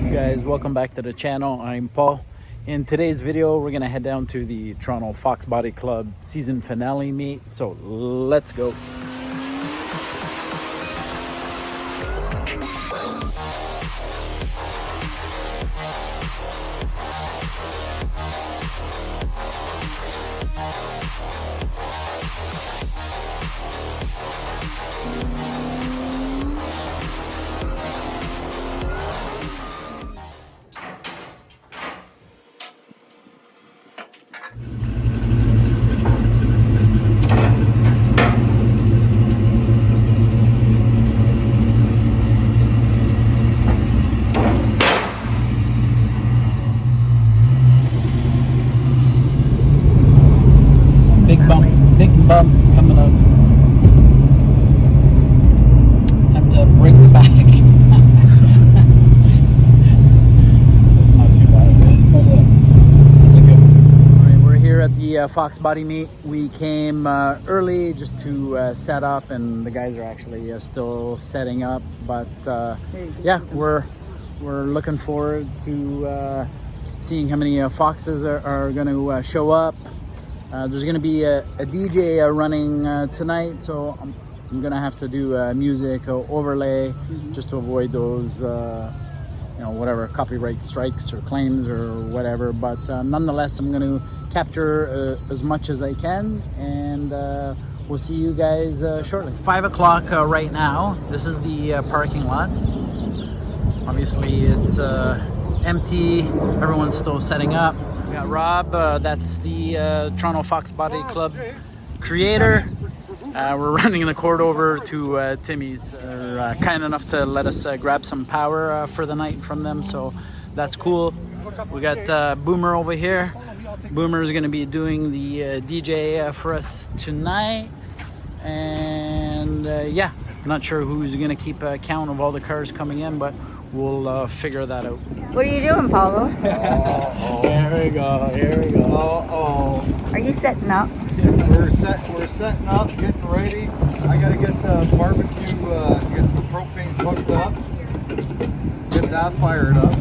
up, guys? Welcome back to the channel. I'm Paul. In today's video, we're gonna head down to the Toronto Foxbody Club season finale meet. So let's go. Big bump coming up. Time to break the back. That's not too bad. That's a good one. All right, we're here at the Foxbody meet. We came early just to set up, and the guys are actually still setting up. But yeah, we're looking forward to seeing how many foxes are going to show up. There's going to be a DJ running tonight, so I'm going to have to do music overlay just to avoid those, whatever copyright strikes or claims or whatever. But nonetheless, I'm going to capture as much as I can, and we'll see you guys shortly. 5 o'clock right now. This is the parking lot. Obviously, it's empty. Everyone's still setting up. We got Rob, that's the Toronto Foxbody Club creator. We're running the cord over to Timmy's. Kind enough to let us grab some power for the night from them, so that's cool. We got Boomer over here. Boomer is going to be doing the DJ for us tonight. And yeah, not sure who's going to keep count of all the cars coming in, but we'll figure that out. What are you doing, Paulo? Here we go. Here we go. Are you setting up? We're setting up, getting ready. I gotta get the barbecue, get the propane hooked up, get that fired up.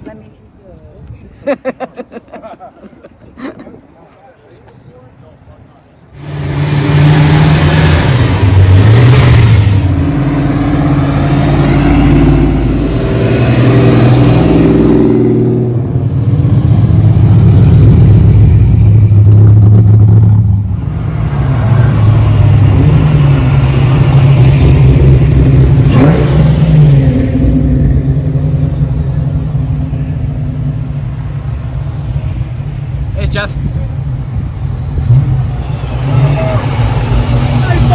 Let me see. Jeff.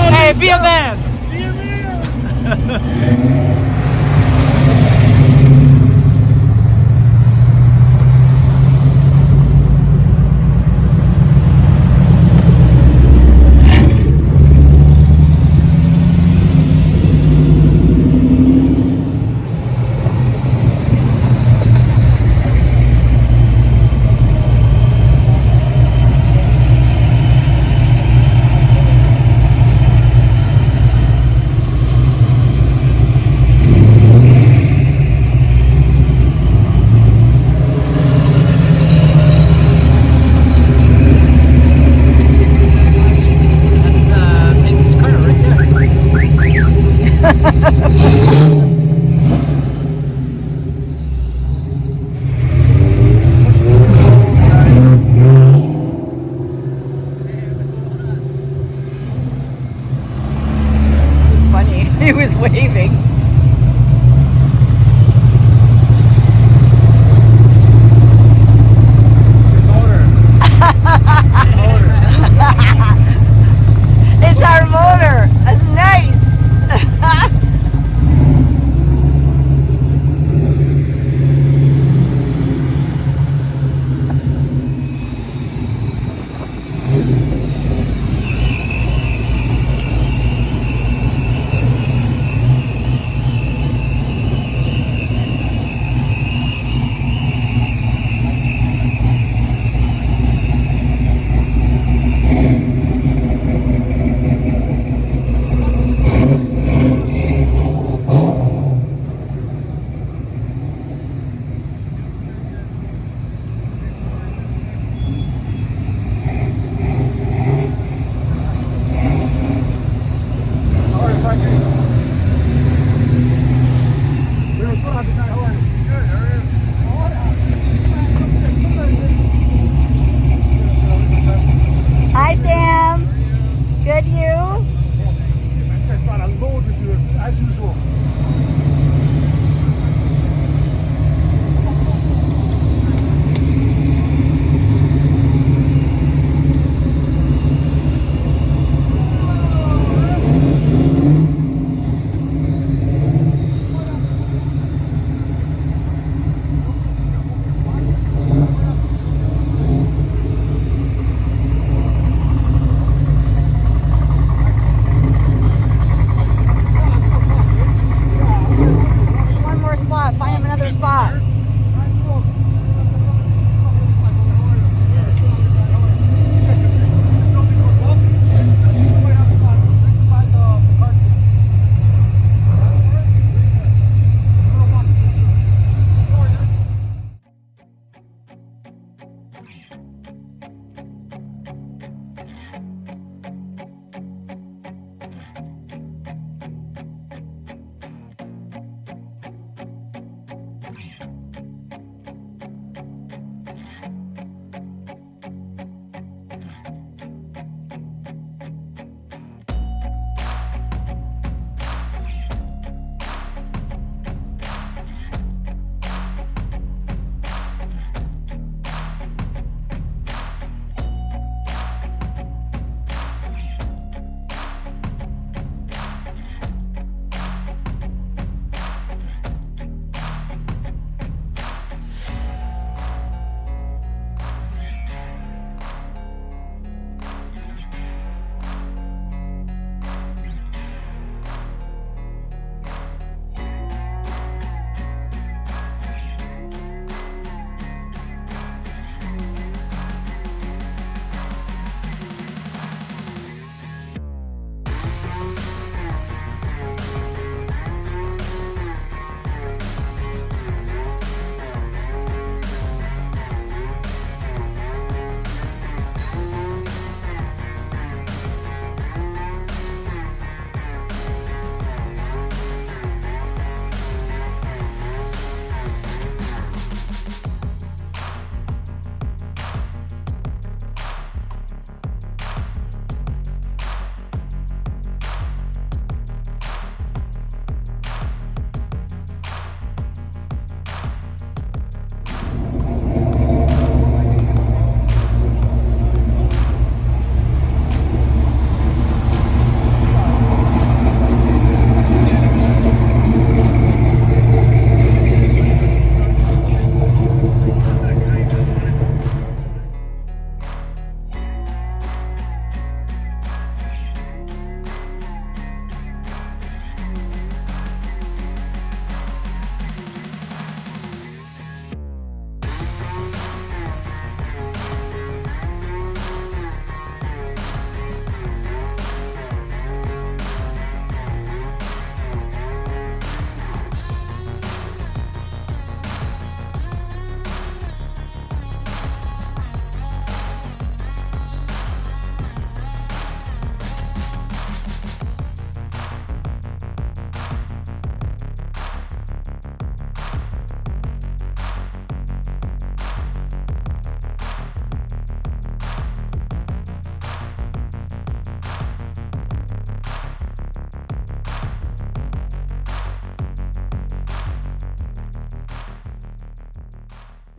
Hey, be a man! Be a man!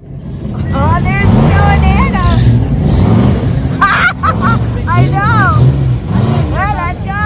Oh, there's Joe and Anna. I know. Well, let's go.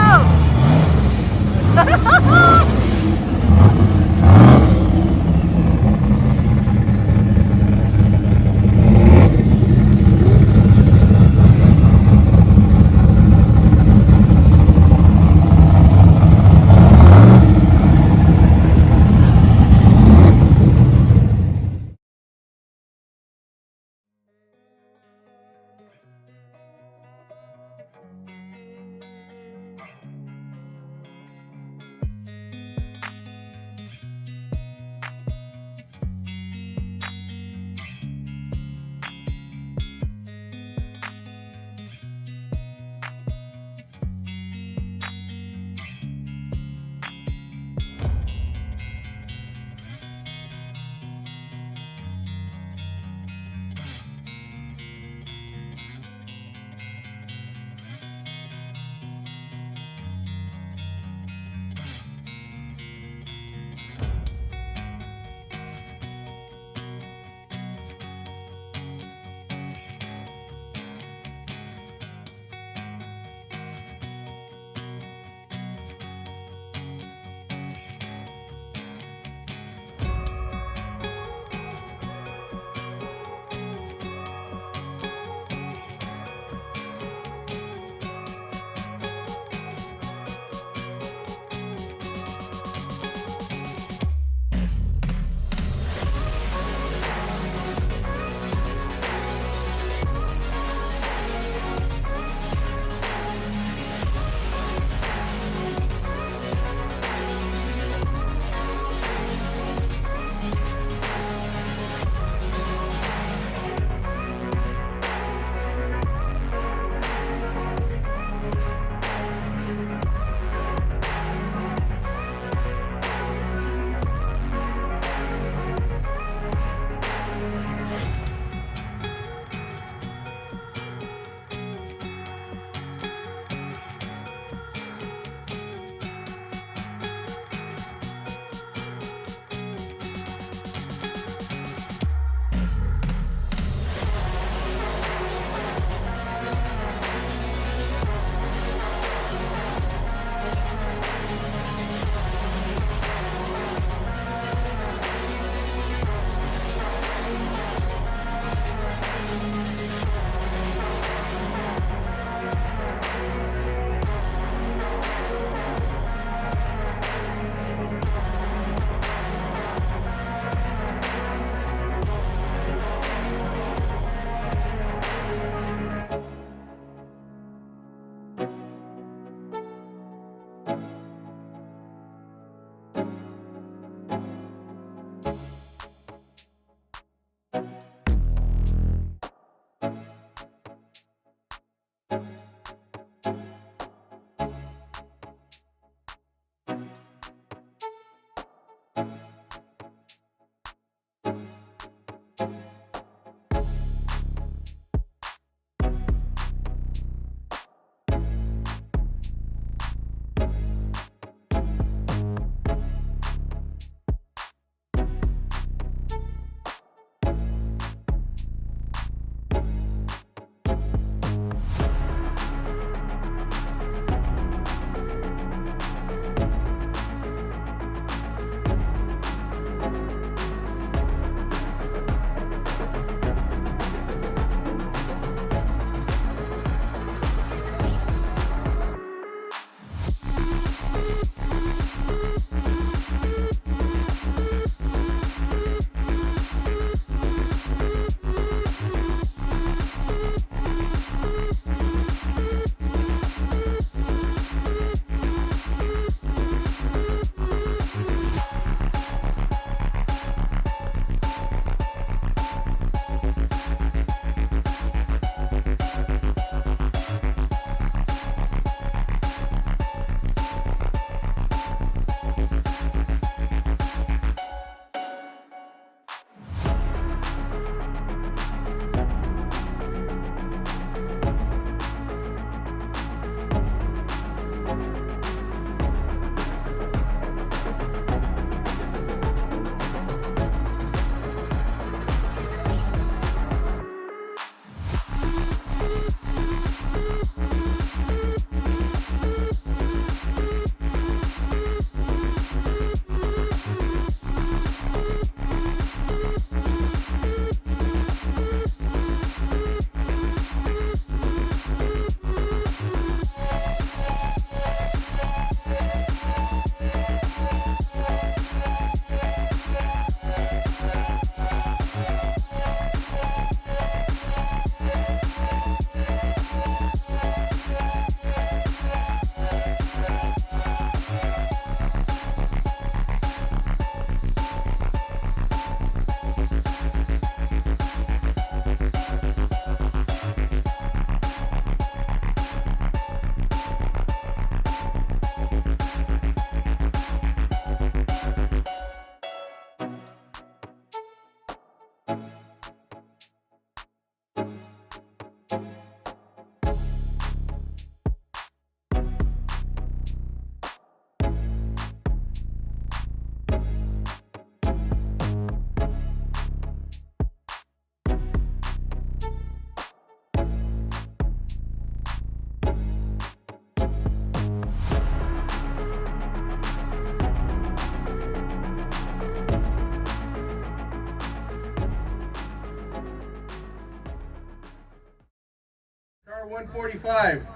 Car 145.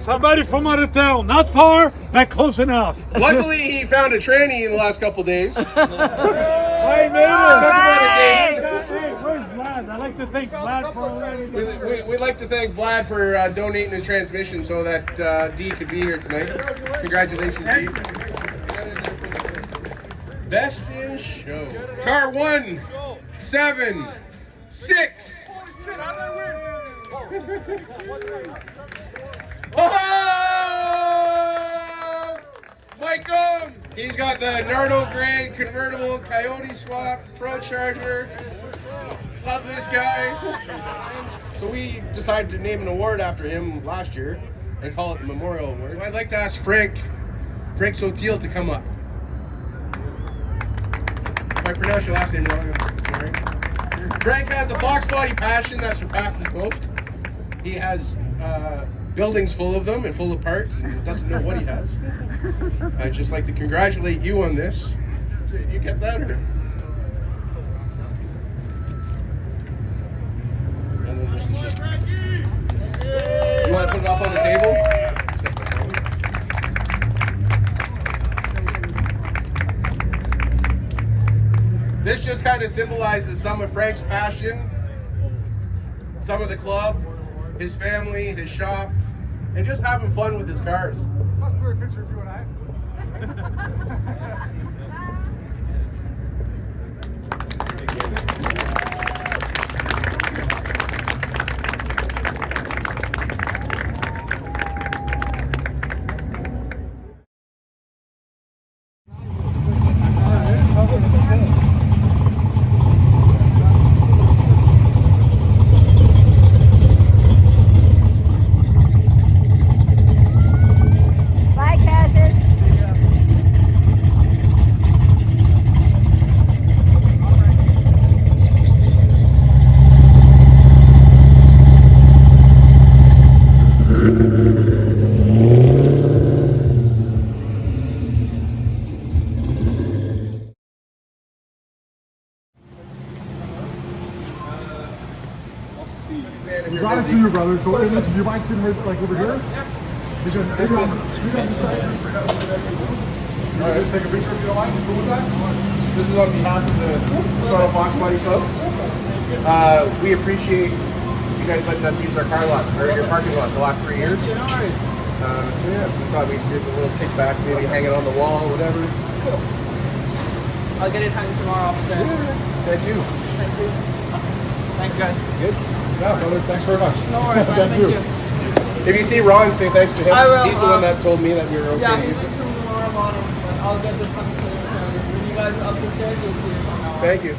Somebody from out of town, not far, but close enough. Luckily, he found a tranny in the last couple days. I made Right. Hey, where's Vlad? I like to thank Vlad for We'd like to thank Vlad for donating his transmission so that Dee could be here tonight. Congratulations, Dee. Best in show. Car 176. Oh! Mike Gomes! He's got the Nardo Gray convertible Coyote Swap Pro Charger. Love this guy. So we decided to name an award after him last year and call it the Memorial Award. So I'd like to ask Frank Sotil to come up. If I pronounce your last name wrong, I'm sorry. Frank has a Foxbody passion that surpasses most. He has buildings full of them and full of parts and doesn't know what he has. I'd just like to congratulate you on this. Did you get that? Or? And then this is just... You want to put it up on the table? This just kind of symbolizes some of Frank's passion, some of the club, his family, his shop, and just having fun with his cars. Must be a picture of you and I. Bye, Cassius. We brought it to you, brother. So, hey, listen, do you mind sitting right, like over here? Did you, maybe on, squeeze on this side. All right, let's take a picture if you don't mind. You cool with that? This is on behalf of the Toronto Foxbody Club. We appreciate you guys letting us use our car lot, or your parking lot, the last 3 years. So yeah, we thought we'd give a little kickback, maybe hang it on the wall, whatever. I'll get it hung tomorrow upstairs. Thank you. Thank you. Thanks, guys. Good. Yeah, brother. Thanks very much. No worries, man. Thank you. If you see Ron, say thanks to him. I will, He's the one that told me that we were okay Yeah, to he's use in it. tomorrow morning, but I'll get this hung clear. When you guys are up the stairs, you'll see it from now on. Thank you.